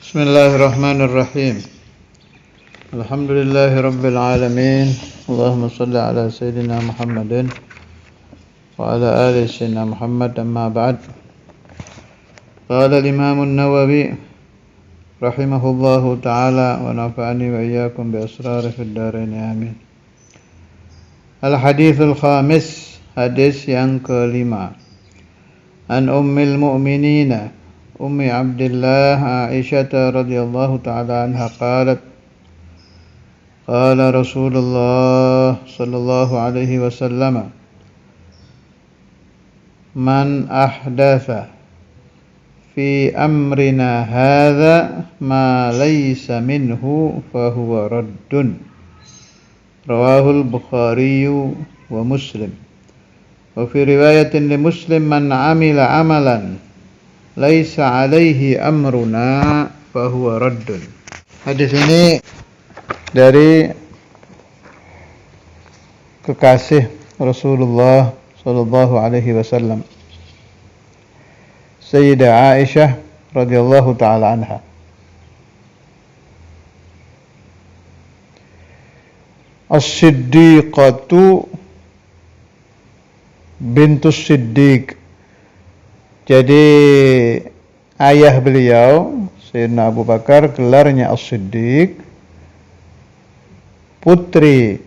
Bismillahirrahmanirrahim. Alhamdulillahi rabbil alamin. Allahumma salli ala sayyidina Muhammadin wa ala ali sayyidina Muhammad, amma ba'd. Qala al-Imam an-Nawawi rahimahullahu ta'ala wa nafa'ani wa iyyakum bi asrari fid dharain, amin. Al-hadithul khamis, hadis yang kelima. An ummil mu'minina Ummi Abdillah Aisyah radhiyallahu ta'ala anha qalat qala Rasulullah sallallahu alaihi wasallam man ahdatha fi amrina hadha ma laysa minhu fahuwa raddun. Rawahul Bukhari wa Muslim. Wa fi riwayatin li Muslim man amila amalan laisa alaihi amruna fahuwa raddun. Hadis ini dari kekasih Rasulullah sallallahu alaihi wasallam, Sayyidah Aisyah radhiyallahu taala anha. As-Siddiqatu bintus Siddiq. Jadi ayah beliau Sayyidina Abu Bakar gelarnya As-Siddiq, putri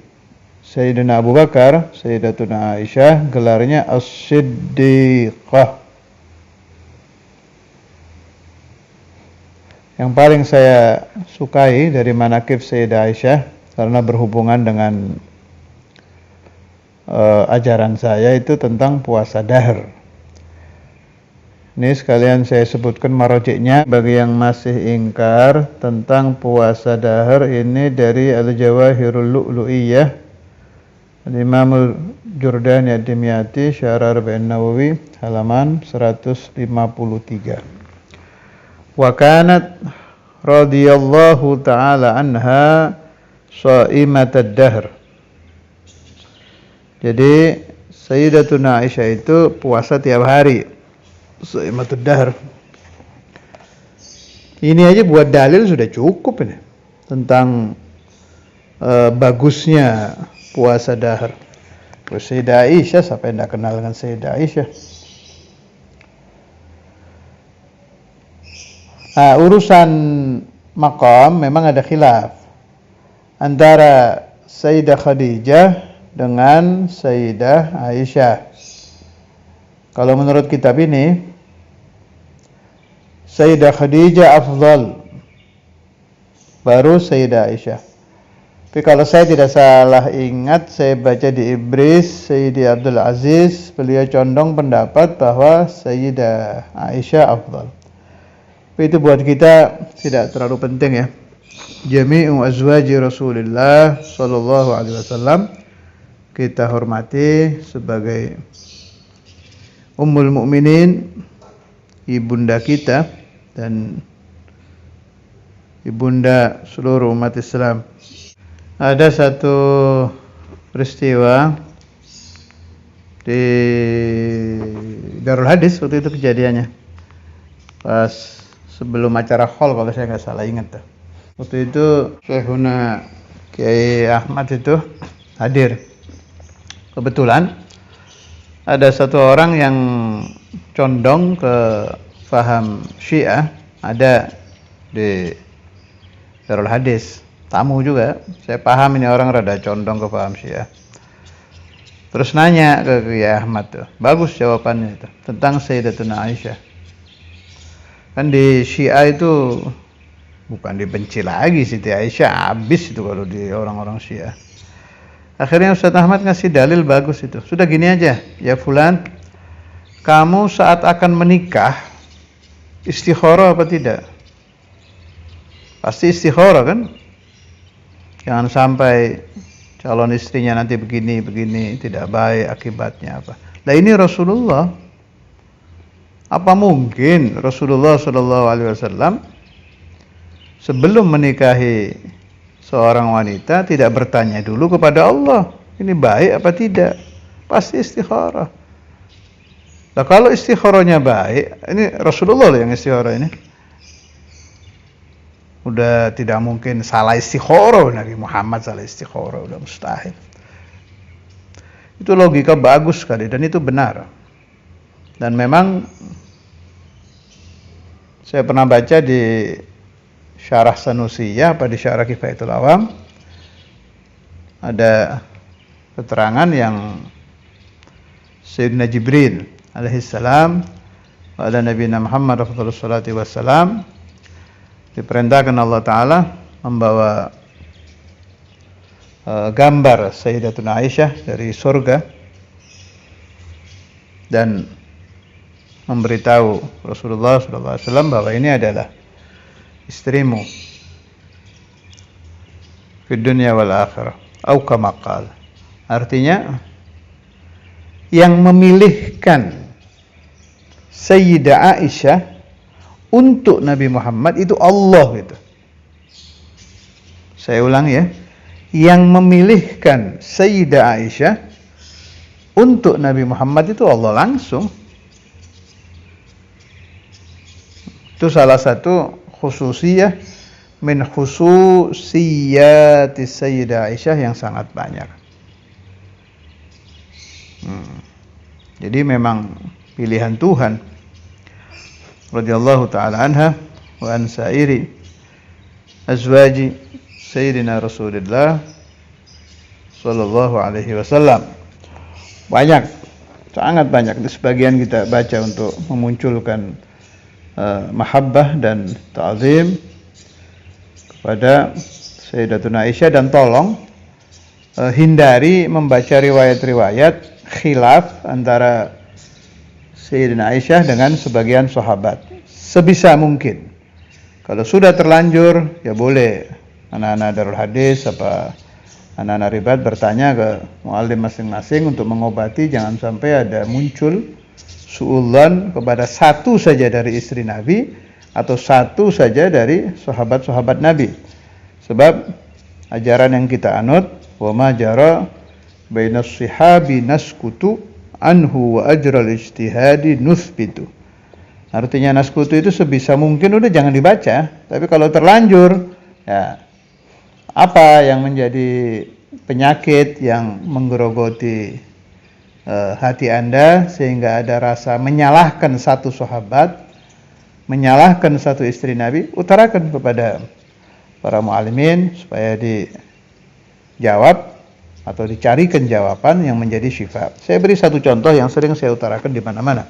Sayyidina Abu Bakar Sayyidatuna Aisyah gelarnya As-Siddiqah. Yang paling saya sukai dari manaqib Sayyidah Aisyah karena berhubungan dengan ajaran saya itu tentang puasa dahr. Ini sekalian saya sebutkan marojiknya bagi yang masih ingkar tentang puasa dahr ini dari Al-Jawahirul Lu'lu'iyah Al-Imam Al-Jurdani Ad-Dimyati Syarah Arba'in Nawawi halaman 153. Wa kanat radhiyallahu ta'ala anha sha'imatad dahr. Jadi Sayyidatuna Aisyah itu puasa tiap hari, sha'imatad dahr. Ini aja buat dalil sudah cukup ini tentang bagusnya puasa dahr. Sayyidah Aisyah, siapa yang tidak kenal dengan Sayyidah Aisyah? Urusan maqam memang ada khilaf antara Sayyidah Khadijah dengan Sayyidah Aisyah. Kalau menurut kitab ini Sayyidah Khadijah afdal, baru Sayyidah Aisyah. Tapi kalau saya tidak salah ingat, saya baca di Ibris Sayyidi Abdul Aziz, beliau condong pendapat bahwa Sayyidah Aisyah afdal. Tapi itu buat kita tidak terlalu penting ya. Jami'u azwaji Rasulullah sallallahu alaihi wasallam kita hormati sebagai Ummul Mukminin, ibunda kita dan ibunda seluruh umat Islam. Ada satu peristiwa di Darul Hadis waktu itu kejadiannya. Pas sebelum acara haul kalau saya nggak salah ingat tuh. Waktu itu Syekhuna Kiai Ahmad itu hadir. Kebetulan ada satu orang yang condong ke faham Syiah, ada di Darul Hadis, tamu juga. Saya paham ini orang rada condong ke faham Syiah. Terus nanya ke Kiai Ahmad tuh, bagus jawabannya itu tentang Sayyidatuna Aisyah. Kan di Syiah itu bukan dibenci lagi Siti Aisyah, habis itu kalau di orang-orang Syiah. Akhirnya Ustaz Ahmad ngasih dalil bagus itu. Sudah gini aja, ya fulan, kamu saat akan menikah istikharah apa tidak? Pasti istikharah kan? Jangan sampai calon istrinya nanti begini tidak baik akibatnya apa. Nah ini Rasulullah. Apa mungkin Rasulullah sallallahu alaihi wasallam sebelum menikahi seorang wanita tidak bertanya dulu kepada Allah, ini baik apa tidak? Pasti istikharah. Nah kalau istikharahnya baik, ini Rasulullah yang istikharah ini. Udah tidak mungkin salah istikharah, Nabi Muhammad salah istikharah, udah mustahil. Itu logika bagus sekali dan itu benar. Dan memang saya pernah baca di Syarah Sanusiyah pada Syarah Kifayatul Awam ada keterangan yang Sayyidina Jibril alaihissalam pada Nabi Muhammad SAW diperintahkan Allah Ta'ala membawa gambar Sayyidatuna Aisyah dari surga dan memberitahu Rasulullah SAW bahwa ini adalah istrimu di dunia wal akhirah atau kama qala. Artinya yang memilihkan Sayyidah Aisyah untuk Nabi Muhammad itu Allah gitu. Saya ulang ya. Yang memilihkan Sayyidah Aisyah untuk Nabi Muhammad itu Allah langsung. Itu salah satu khususiyah min khususiyati Sayyidah Aisyah yang sangat banyak. Jadi memang pilihan Tuhan radhiyallahu ta'ala anha wa an sa'iri azwaji Sayyidina Rasulullah sallallahu alaihi wasallam. Banyak, sangat banyak. Di sebagian kita baca untuk memunculkan mahabbah dan ta'zim kepada Sayyidatuna Aisyah, dan tolong hindari membaca riwayat-riwayat khilaf antara Sayyidina Aisyah dengan sebagian sahabat. Sebisa mungkin. Kalau sudah terlanjur, ya boleh anak-anak Darul Hadis apa anak-anak ribat bertanya ke muallim masing-masing untuk mengobati, jangan sampai ada muncul suudzon kepada satu saja dari istri Nabi atau satu saja dari sahabat-sahabat Nabi. Sebab ajaran yang kita anut, wa ma jara bainas shihabi naskutu anhu wa ajral ijtihadi nuthbitu. Artinya naskutu itu sebisa mungkin udah jangan dibaca, tapi kalau terlanjur, ya apa yang menjadi penyakit yang menggerogoti hati Anda sehingga ada rasa menyalahkan satu sahabat, menyalahkan satu istri Nabi, utarakan kepada para muallimin supaya dijawab atau dicarikan jawaban yang menjadi syifa. Saya beri satu contoh yang sering saya utarakan di mana-mana.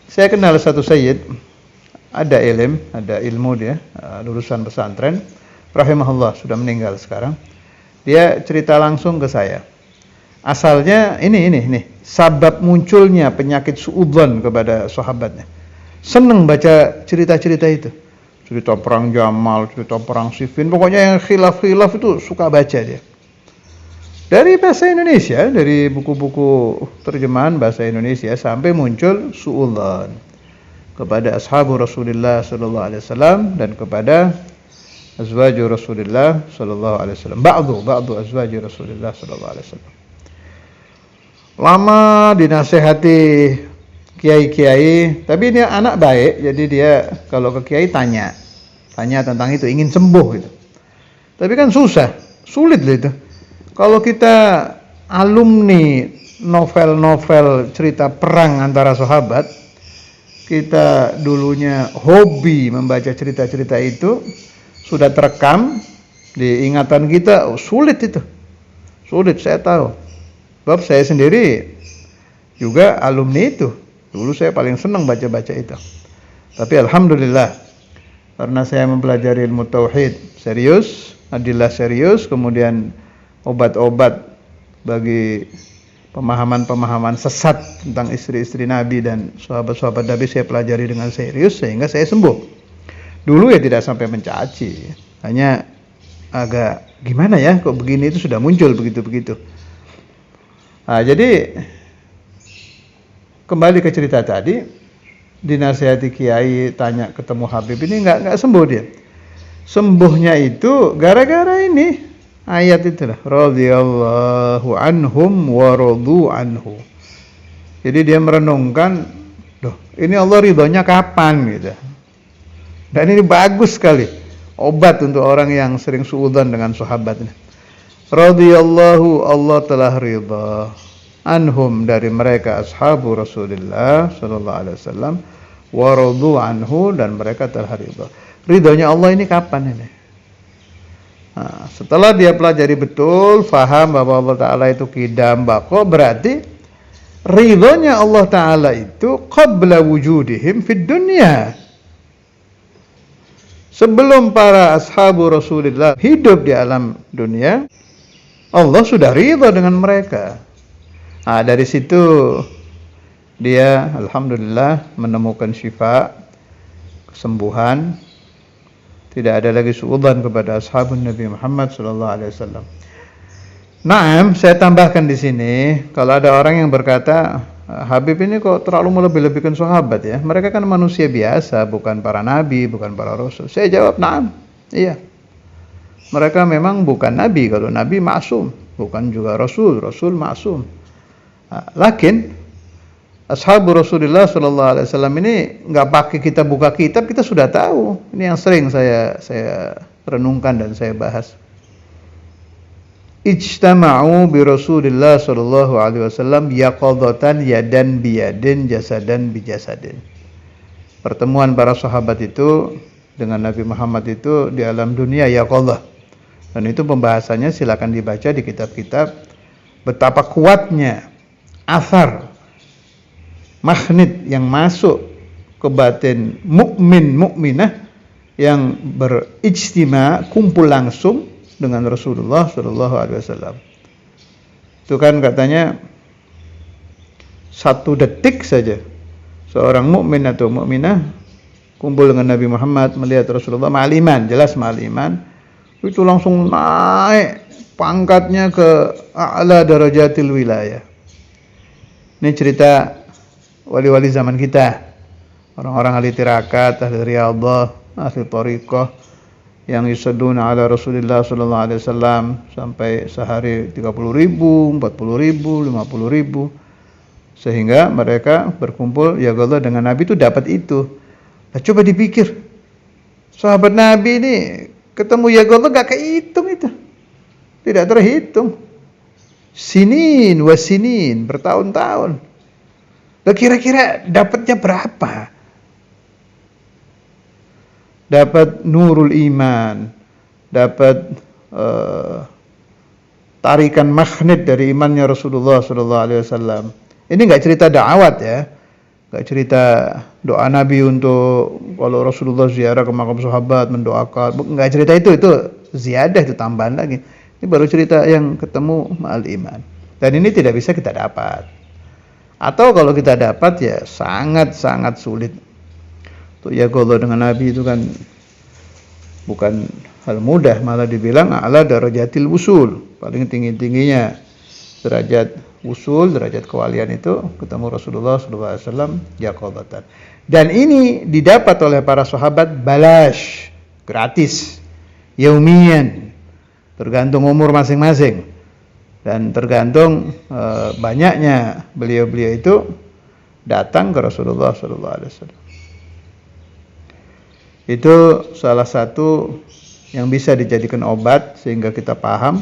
Saya kenal satu sayyid, ada ilmu dia, lulusan pesantren, rahimahullah, sudah meninggal sekarang. Dia cerita langsung ke saya. Asalnya ini sabab munculnya penyakit suudzon kepada sahabatnya. Seneng baca cerita-cerita itu. Cerita perang Jamal, cerita perang Siffin, pokoknya yang khilaf-khilaf itu suka baca dia. Dari bahasa Indonesia, dari buku-buku terjemahan bahasa Indonesia sampai muncul suudzon kepada ashabu Rasulullah sallallahu alaihi wasallam dan kepada azwaju Rasulullah sallallahu alaihi wasallam. Ba'du azwaju Rasulullah sallallahu alaihi wasallam. Lama dinasehati kiai-kiai, tapi dia anak baik, jadi dia kalau ke kiai tanya tentang itu, ingin sembuh gitu. Tapi kan sulit itu. Kalau kita alumni novel-novel cerita perang antara sahabat, kita dulunya hobi membaca cerita-cerita itu, sudah terekam di ingatan kita, sulit itu. Sulit, saya tahu. Sebab saya sendiri juga alumni itu. Dulu saya paling senang baca-baca itu. Tapi alhamdulillah, karena saya mempelajari ilmu tauhid serius, adillah serius, kemudian obat-obat bagi pemahaman-pemahaman sesat tentang istri-istri Nabi dan sahabat-sahabat Nabi saya pelajari dengan serius sehingga saya sembuh. Dulu ya tidak sampai mencaci, hanya agak gimana ya, kok begini itu sudah muncul begitu-begitu. Nah, jadi kembali ke cerita tadi, dinasihati kiai, tanya ketemu Habib, ini nggak sembuh dia. Sembuhnya itu gara-gara ini ayat itulah, radhiyallahu anhum wa radu anhu. Jadi dia merenungkan, loh, ini Allah ridhonya kapan gitu. Dan ini bagus sekali. obat untuk orang yang sering suudzon dengan sahabatnya. Radhiyallahu, Allah telah ridha, anhum, dari mereka ashabu Rasulullah sallallahu alaihi wasallam, wa radu anhu, dan mereka telah ridha. Ridhonya Allah ini kapan ini? Nah, setelah dia pelajari betul, faham bahwa Allah Ta'ala itu qidam baqo, berarti ridhonya Allah Ta'ala itu qabla wujudihim fid dunya. Sebelum para ashabu Rasulullah hidup di alam dunia, Allah sudah ridha dengan mereka. Nah, dari situ dia alhamdulillah menemukan syifa, kesembuhan. Tidak ada lagi suudzon kepada ashabun Nabi Muhammad sallallahu alaihi wasallam. Naam, saya tambahkan di sini, kalau ada orang yang berkata, Habib ini kok terlalu melebih-lebihkan sahabat ya. Mereka kan manusia biasa, bukan para nabi, bukan para rasul. Saya jawab, naam, iya. Mereka memang bukan nabi, kalau nabi maksum, bukan juga rasul, rasul maksum. Lakin ashabu Rasulullah sallallahu alaihi wasallam ini nggak pakai kita buka kitab, kita sudah tahu. Ini yang sering saya renungkan dan saya bahas. Ijtama'u bi Rasulillah sallallahu alaihi wasallam yaqadatan yadan biyadin jasadan bijasadin. Pertemuan para sahabat itu dengan Nabi Muhammad itu di alam dunia yaqadah. Dan itu pembahasannya silakan dibaca di kitab-kitab, betapa kuatnya asar magnet yang masuk ke batin mukmin mukminah yang berijtima, kumpul langsung dengan Rasulullah sallallahu alaihi wasallam. Itu kan katanya 1 detik saja seorang mukmin atau mukminah kumpul dengan Nabi Muhammad, melihat Rasulullah, ma'aliman, jelas ma'aliman, itu langsung naik pangkatnya ke a'la darajatil wilayah. Ini cerita wali-wali zaman kita, orang-orang ahli tirakat, ahli riyadhah, ahli thariqah, yang yusadduna ala Rasulullah sallallahu alaihi wasallam sampai sehari 30.000, 40.000, 50.000, sehingga mereka berkumpul ya Allah dengan Nabi itu dapat itu. Nah, coba dipikir, sahabat Nabi ini ketemu ya Allah gak kehitung itu, tidak terhitung, sinin wasinin, bertahun-tahun. Nah, kira-kira dapatnya berapa? Dapat nurul iman, dapat tarikan magnet dari imannya Rasulullah sallallahu alaihi wasallam. Ini enggak cerita da'awat ya. Enggak cerita doa Nabi untuk kalau Rasulullah ziarah ke makam sahabat mendoakan. Enggak cerita itu ziyadah, itu tambahan lagi. Ini baru cerita yang ketemu ma'al iman. Dan ini tidak bisa kita dapat. Atau kalau kita dapat ya sangat-sangat sulit. Untuk yaqadha dengan Nabi itu kan bukan hal mudah, malah dibilang a'la darajatil wusul, paling tinggi-tingginya derajat wusul, derajat kewalian itu ketemu Rasulullah sallallahu alaihi wasallam yaqadhatan. Dan ini didapat oleh para sahabat balash, gratis, yaumiyan, tergantung umur masing-masing dan tergantung banyaknya beliau-beliau itu datang ke Rasulullah sallallahu alaihi wasallam. Itu salah satu yang bisa dijadikan obat sehingga kita paham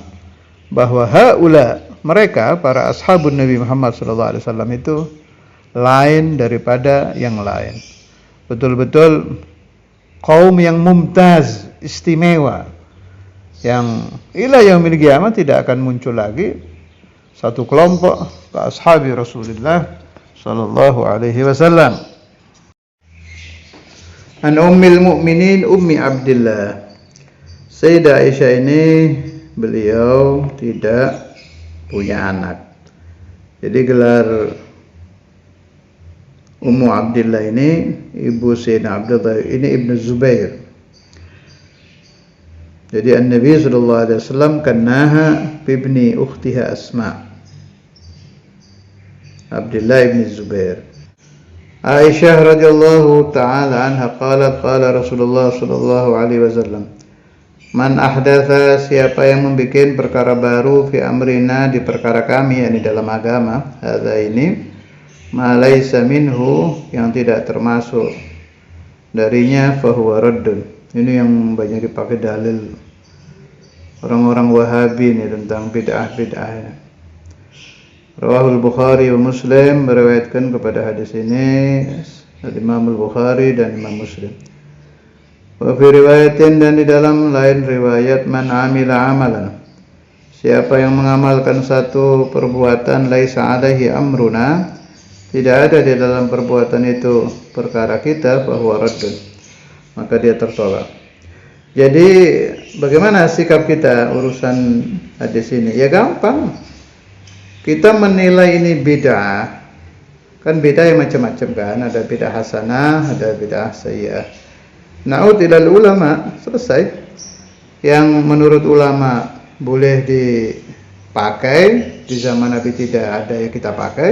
bahwa haula, mereka para ashabun Nabi Muhammad sallallahu alaihi wasallam itu lain daripada yang lain. Betul-betul kaum yang mumtaz, istimewa, yang ila yaumil qiyamah tidak akan muncul lagi satu kelompok ke ashabi Rasulullah sallallahu alaihi wasallam. An ummil mu'minin Ummi Abdillah. Sayyidah Aisyah ini beliau tidak punya anak. Jadi gelar Ummu Abdillah ini ibu Sayyidina Abdullah ini Ibnu Zubair. Jadi An-Nabi sallallahu alaihi wasallam kannaha bibni ukhtiha Asma. Abdullah ibn Zubair. Aisyah radhiyallahu taala anha qalat qala Rasulullah sallallahu alaihi wasallam, man ahdatha, siapa yang membuat perkara baru fi amrina, di perkara kami, yakni dalam agama, hadza ini, ma laisa minhu, yang tidak termasuk darinya, fahuwa raddun, Ini yang banyak dipakai dalil orang-orang Wahabi nih tentang bid'ah-bid'ah. Rawahul Bukhari wa Muslim, meriwayatkan kepada hadis ini Imam Al-Bukhari dan Imam Muslim. Wa fi riwayatin, dan di dalam lain riwayat, man amila amalan, siapa yang mengamalkan satu perbuatan laisa alaihi amruna, tidak ada di dalam perbuatan itu perkara kita, bahwa raddun, maka dia tertolak. Jadi bagaimana sikap kita urusan hadis ini? Ya gampang. Kita menilai ini bid'ah. Kan bid'ah yang macam-macam kan, ada bid'ah hasanah, ada bid'ah sayyi'ah. Na'ud ilal ulama, selesai. Yang menurut ulama boleh dipakai, di zaman Nabi tidak ada yang kita pakai.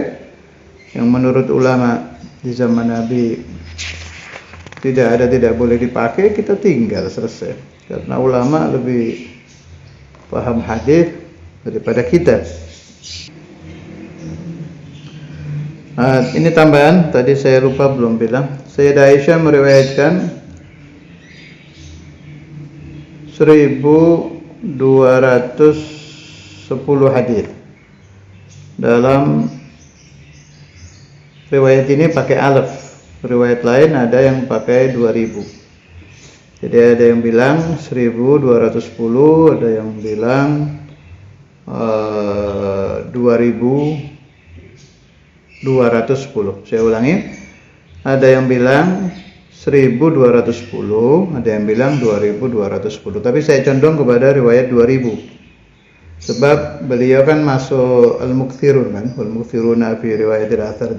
Yang menurut ulama di zaman Nabi tidak boleh dipakai, kita tinggal, selesai. Karena ulama lebih paham hadis daripada kita. Ini tambahan, tadi saya lupa belum bilang. Sayyidah Aisyah meriwayatkan 1210 hadis. Dalam riwayat ini pakai alaf. Riwayat lain ada yang pakai 2000. Jadi ada yang bilang 1210, ada yang bilang 2210. Saya ulangi, ada yang bilang 1210, ada yang bilang 2210. Tapi saya condong kepada riwayat 2000. Sebab beliau kan masuk al-mukthirun kan, wal-mukthiruna fi riwayatil athar.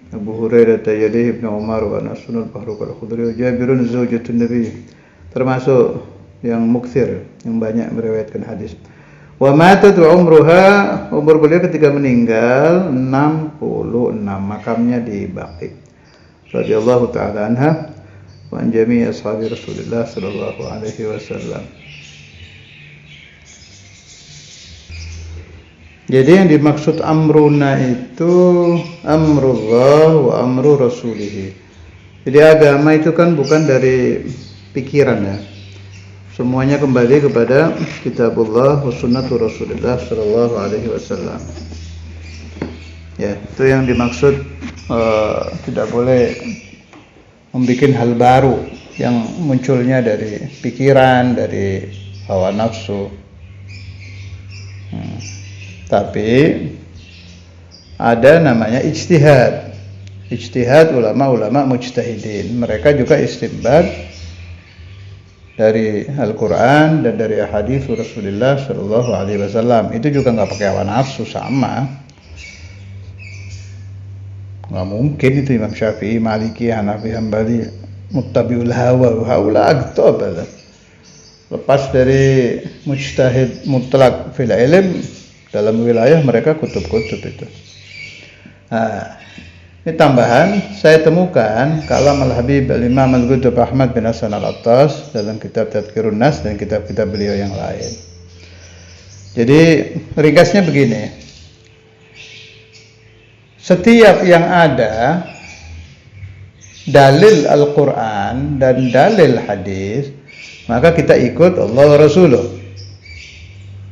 Abu Hurairah tayyadih Ibnu Umar wa Nasunul Faruq al-Khudri wa Jabirun zaujatun Nabi, termasuk yang mukthir, yang banyak meriwayatkan hadis. Wa matat wa umruha, umur beliau ketika meninggal 66, makamnya di Baqi. Radhiyallahu taala anha wa an jami'i ashabi Rasulillah sallallahu alaihi wasallam. Jadi yang dimaksud amruna itu amrullah wa amru rasulih. Jadi agama itu kan bukan dari pikiran ya. Semuanya kembali kepada kitabullah wa sunnatu Rasulullah sallallahu alaihi wasallam. Ya, itu yang dimaksud tidak boleh membuat hal baru yang munculnya dari pikiran, dari hawa nafsu. Tapi ada namanya ijtihad. Ijtihad ulama-ulama mujtahidin. Mereka juga istinbat dari Al-Quran dan dari hadis Rasulullah Sallallahu Alaihi Wasallam. Itu juga nggak pakai hawa nafsu, sama. Nggak mungkin itu Imam Syafi'i, Maliki, Hanafi, Hambali, muttabi'ul hawa, haula agtab. Lepas dari mujtahid mutlak fil ilm, dalam wilayah mereka kutub-kutub itu. Nah, ini tambahan, saya temukan kalam Al-Habib Al-Imam Al-Qutb Ahmad bin Hasan Al-Attas dalam kitab Tadhkirun Nas dan kitab-kitab beliau yang lain. Jadi ringkasnya begini, setiap yang ada dalil Al-Quran dan dalil hadis, maka kita ikut Allah wa Rasuluh.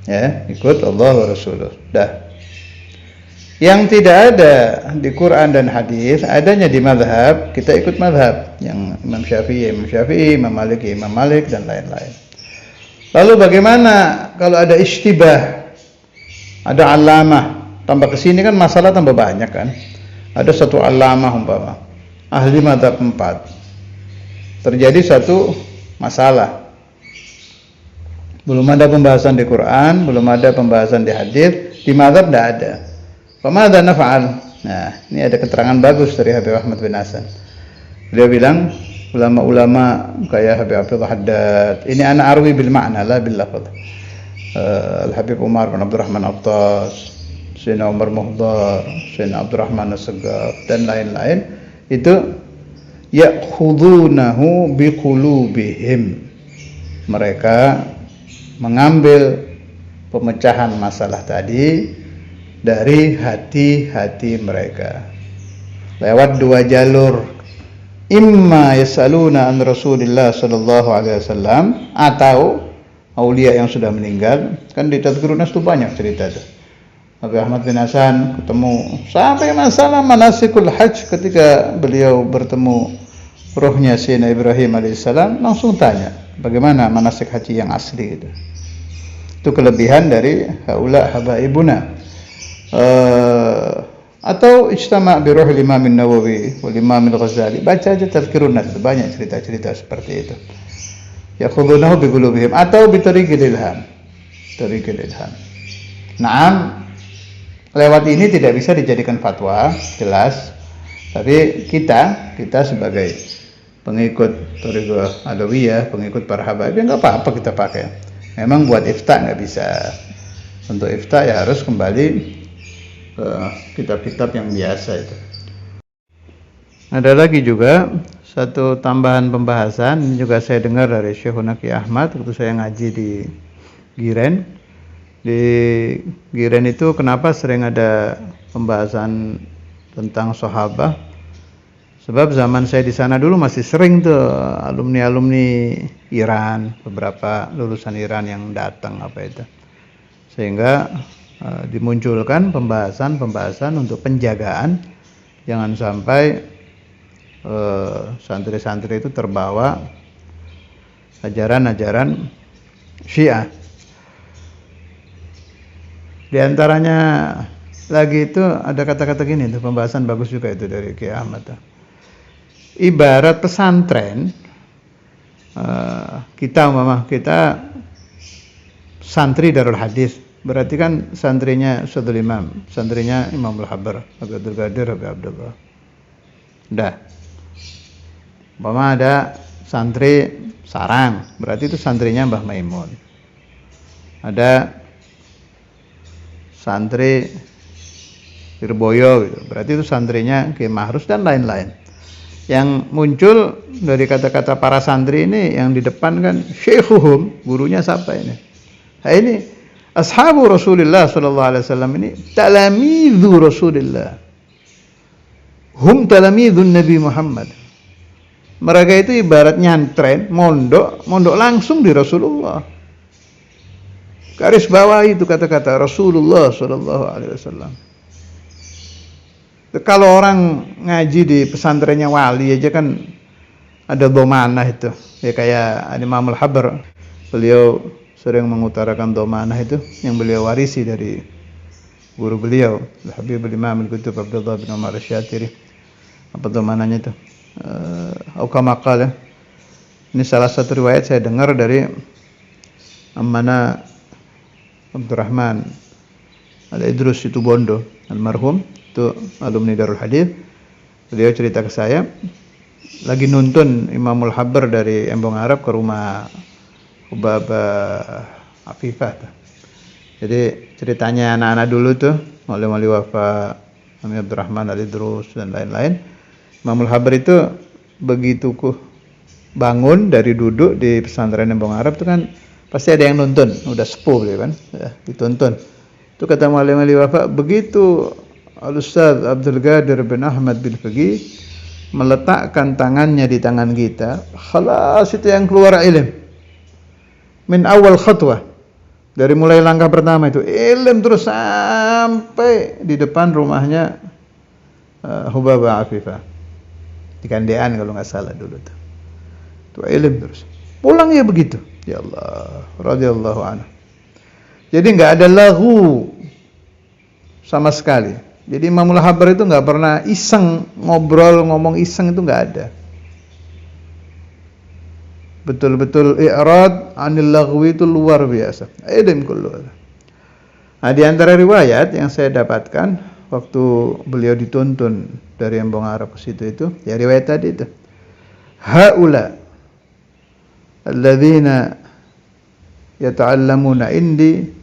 Ya, ikut Allah wa Rasuluh. Dah. Yang tidak ada di Quran dan hadis, adanya di mazhab, kita ikut mazhab. Yang Imam Syafi'i, Imam Malik dan lain-lain. Lalu bagaimana kalau ada ishtibah, ada alamah, tambah kesini kan masalah tambah banyak kan. Ada satu alamah umpama, ahli mazhab 4. Terjadi satu masalah. Belum ada pembahasan di Quran, belum ada pembahasan di hadis, di mazhab tidak ada. Famadza naf'al? Nah, ini ada keterangan bagus dari Habib Ahmad bin Hasan. Beliau bilang, ulama-ulama kayak Habib Abdullah Haddad, ini ana arwi bil ma'na la bil lafaz. Al-Habib Umar bin Abdurrahman Attas, Sayyidina Umar Muhdar, Sayyidina Abdurrahman As-Saggaf dan lain-lain, itu ya'khudunahu biqulubihim. Mereka mengambil pemecahan masalah tadi dari hati-hati mereka lewat dua jalur. imma yasaluna an Rasulillah sallallahu alaihi wasallam, atau aulia yang sudah meninggal. Kan di Tadhkirun Nas itu banyak cerita tuh. Habib Ahmad bin Hasan ketemu sampai masalah manasikul hajj, ketika beliau bertemu rohnya Sayyidina Ibrahim alaihissalam, langsung tanya bagaimana manasik haji yang asli itu. Itu kelebihan dari haula habaibuna. Atau ijtama' bi ruhil Imam Nawawi wal Imam Al-Ghazali, baca aja Tadhkirun Nas, banyak cerita-cerita seperti itu. Yakhudunahu bi qulubihim atau bi tariqil ilham. Tariqil ilham. Naam, lewat ini tidak bisa dijadikan fatwa, jelas. Tapi kita sebagai pengikut Thariqah Alawiyah, pengikut para habaib, ya nggak apa-apa kita pakai. Memang buat ifta nggak bisa. Untuk ifta ya harus kembali ke kitab-kitab yang biasa itu. Ada lagi juga satu tambahan pembahasan, ini juga saya dengar dari Syekhuna Ki Ahmad waktu saya ngaji di Giren. Di Giren itu kenapa sering ada pembahasan tentang sahabat? Sebab zaman saya di sana dulu masih sering tuh alumni-alumni Iran, beberapa lulusan Iran yang datang sehingga dimunculkan pembahasan untuk penjagaan, jangan sampai santri-santri itu terbawa ajaran-ajaran Syiah. Di antaranya lagi itu ada kata-kata gini tuh, pembahasan bagus juga itu dari Ki Ahmad. Ibarat pesantren, kita santri Darul Hadis, berarti kan santrinya Syaikhul Imam, santrinya Imam Al-Habar, Habib Abdul Qadir, Habib Abdullah. Udah. Umpama ada santri Sarang, berarti itu santrinya Mbah Maimun. Ada santri Lirboyo gitu, berarti itu santrinya Ki Mahrus dan lain-lain. Yang muncul dari kata-kata para santri ini yang di depan kan syekhuhum, gurunya siapa ini? Nah, ini ashabu Rasulullah sallallahu alaihi wasallam, ini talamidzu Rasulullah. Hum talamidun Nabi Muhammad. Mereka itu ibarat nyantren, mondok langsung di Rasulullah. Garis bawah itu kata-kata Rasulullah sallallahu alaihi wasallam. Kalau orang ngaji di pesantrennya wali aja kan ada domanah itu. Ya kayak Imam Al-Habar, beliau sering mengutarakan domanah itu yang beliau warisi dari guru beliau, Habibul Imam Al-Qutb Abdullah bin Umar Asy-Syatiri. Apa domanahnya itu? Aukamakal ya. Ini salah satu riwayat saya dengar dari Ammana Abdurrahman Al-Idrus itu Bondo, almarhum, itu alumni Darul Hadis. Beliau cerita ke saya lagi nuntun Imamul Habar dari Embong Arab ke rumah Hubabah Afifah. Jadi ceritanya anak-anak dulu tuh, wali-wali wafa Ami Abdurrahman Al-Idrus dan lain-lain. Imamul Habar itu begitu bangun dari duduk di pesantren Embong Arab itu kan pasti ada yang nuntun, udah sepuh gitu kan, ya, dituntun. Itu kata wali-wali wafa, begitu Al-Ustaz Abdul Qadir bin Ahmad bin Faqih meletakkan tangannya di tangan kita, khalas itu yang keluar ilm. Min awal khatwah, dari mulai langkah pertama itu ilm terus sampai di depan rumahnya Hubabah Afifah di Kandean kalau nggak salah dulu tuh. Itu ilm terus. Pulang ya begitu. Ya Allah, radhiyallahu anhu. Jadi nggak ada lahu sama sekali. Jadi Imamul Habar itu nggak pernah iseng ngobrol, ngomong iseng, itu nggak ada. Betul-betul i'rad anil laghwi itu luar biasa. Ilm kullu. Nah, di antara riwayat yang saya dapatkan waktu beliau dituntun dari Embong Arab ke situ itu, ya riwayat tadi itu. Haula alladzina yata'allamuna indi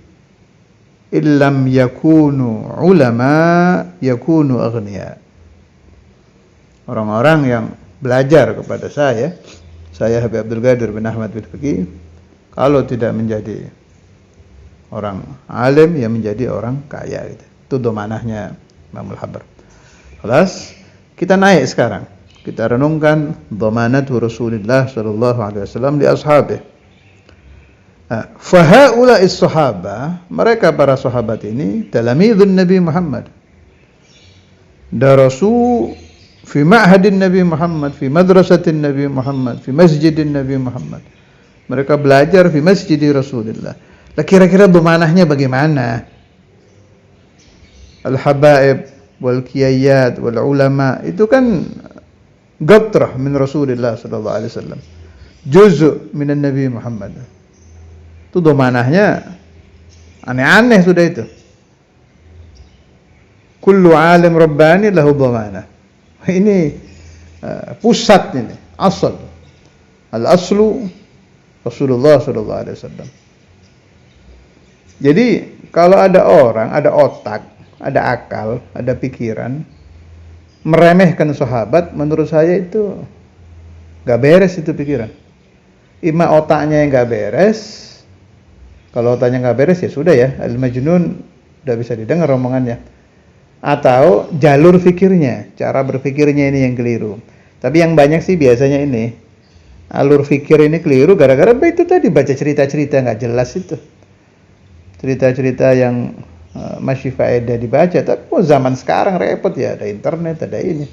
illam yakunu ulama yakunu aghniya. Orang-orang yang belajar kepada saya Habib Abdul Qadir bin Ahmad bin Faqih, kalau tidak menjadi orang alim ya menjadi orang kaya gitu. Itu domanahnya Imamul Habar. Kelas kita naik sekarang. kita renungkan dhamanatu Rasulullah sallallahu alaihi wasallam li ashabihi. Fa haula'is sahaba, mereka para sahabat ini talamidun Nabi Muhammad. Darasu fi ma'hadin Nabi Muhammad, fi madrasatin Nabi Muhammad, fi masjidin Nabi Muhammad. Mereka belajar fi masjidi Rasulullah. Lah kira-kira dhamanahnya bagaimana? Al-habaib wal qiyayat wal ulama itu kan gatrah min Rasulullah sallallahu alaihi wasallam. Juz' minan Nabi Muhammad. Itu dhamanahnya aneh-aneh sudah itu. Kullu alim rabbani lahu dhamanah. Ini pusat ini, asal. Al-aslu Rasulullah sallallahu alaihi wasallam. Jadi kalau ada orang, ada otak, ada akal, ada pikiran meremehkan sahabat, menurut saya itu enggak beres itu pikiran. Ima otaknya yang enggak beres. Kalau otaknya enggak beres ya sudah ya, al-majnun udah bisa didengar omongannya. Atau jalur fikirnya, cara berpikirnya ini yang keliru. Tapi yang banyak sih biasanya ini alur fikir ini keliru gara-gara itu tadi baca cerita-cerita enggak jelas itu. Cerita-cerita yang masih faedah dibaca, tapi zaman sekarang repot ya, ada internet, ada ini.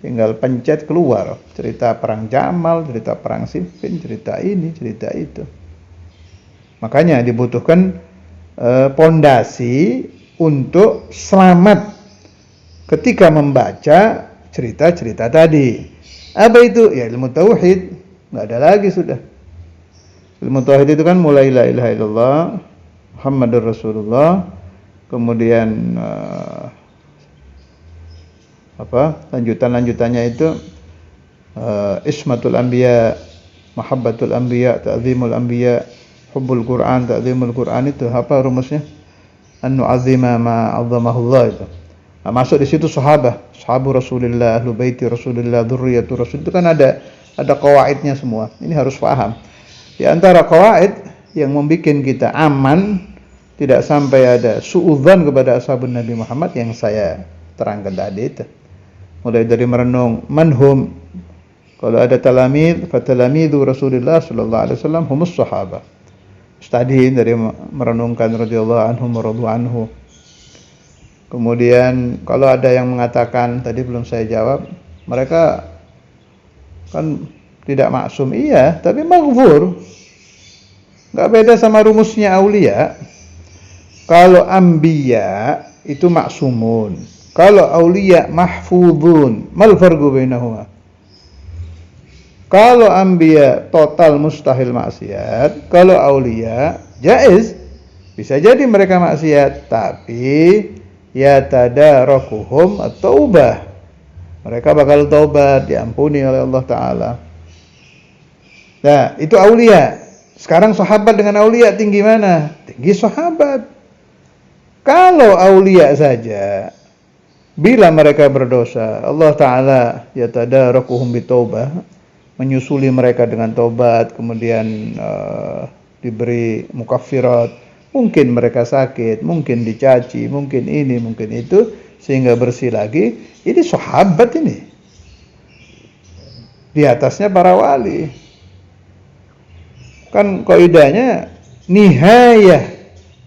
Tinggal pencet keluar cerita perang Jamal, cerita perang Siffin, cerita ini, cerita itu. Makanya dibutuhkan pondasi untuk selamat ketika membaca cerita-cerita tadi. Apa itu? Ya ilmu tauhid. Enggak ada lagi sudah. Ilmu tauhid itu kan mulai la ilaha illallah Muhammadur Rasulullah, kemudian lanjutannya itu ismatul anbiya, mahabbatul anbiya, ta'zimul anbiya, hubbul Quran, ta'zimul Quran, itu apa rumusnya? An-nu'azzima ma 'azzamahullah itu. Nah, masuk di situ sahabu Rasulullah, ahlu baiti Rasulullah, dzurriyyatu Rasul, itu kan ada qawaidnya semua. Ini harus paham. Di antara qawaid yang membuat kita aman, tidak sampai ada suudzon kepada ashabun Nabi Muhammad yang saya terangkan tadi itu. Mulai dari merenung manhum. Kalau ada talamid, fatalamidu Rasulullah sallallahu alaihi wasallam humus sahabah. Tadi dari merenungkan radhiyallahu anhum wa radu anhu. Kemudian kalau ada yang mengatakan, tadi belum saya jawab, mereka kan tidak maksum, iya, tapi maghfur. Enggak beda sama rumusnya aulia. Kalau anbiya itu maksumun, kalau aulia mahfuzun. Mal farqu bainahuma? Kalau anbiya total mustahil maksiat, kalau aulia jaiz. Bisa jadi mereka maksiat, tapi ya tadarakuhum at-taubah. Mereka bakal taubat, diampuni oleh Allah Ta'ala. Nah, itu aulia. Sekarang sahabat dengan aulia tinggi mana? Tinggi sahabat. Kalau aulia saja, bila mereka berdosa, Allah Ta'ala ya tadarakuhum bitaubah, menyusuli mereka dengan taubat, kemudian diberi mukaffirat. Mungkin mereka sakit, mungkin dicaci, mungkin ini, mungkin itu, sehingga bersih lagi. Ini sahabat ini. Di atasnya para wali. Kan kaidahnya nihayah,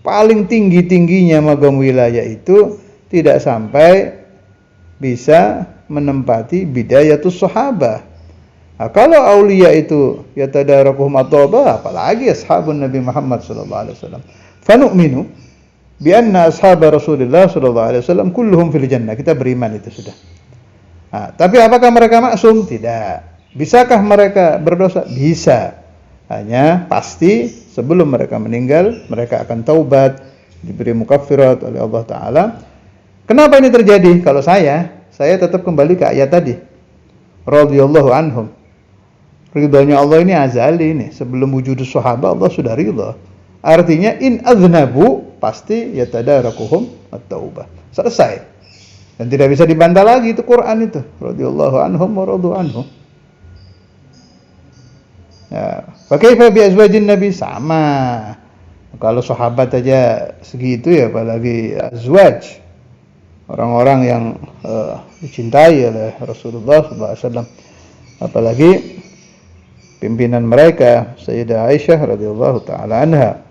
paling tinggi-tingginya magam wilayah itu tidak sampai bisa menempati bidayatus sahabah. Nah, kalau aulia itu yatadarakuhum at-taubah, apalagi ashabun Nabi Muhammad sallallahu alaihi wasallam. Fanu'minu bi anna ashab Rasulullah sallallahu alaihi wasallam kulluhum fil jannah. Kita beriman itu sudah. Nah, tapi apakah mereka maksum? Tidak. Bisakah mereka berdosa? Bisa. Hanya pasti sebelum mereka meninggal, mereka akan taubat, diberi mukaffirat oleh Allah Ta'ala. Kenapa ini terjadi? Kalau saya tetap kembali ke ayat tadi. Radhiyallahu anhum. Ridhonya Allah ini azali ini. Sebelum wujudus sahabat Allah sudah ridha. Artinya in aznabu pasti yatadarakuhum at-taubah. Selesai. Dan tidak bisa dibantah lagi itu Quran itu. Radhiyallahu anhum wa radu anhum. Ya, fakaifa bi azwajin nabi, sama. Kalau sahabat aja segitu ya apalagi azwaj. orang-orang yang dicintai oleh Rasulullah SAW. Apalagi pimpinan mereka Sayyidah Aisyah radhiyallahu taala anha.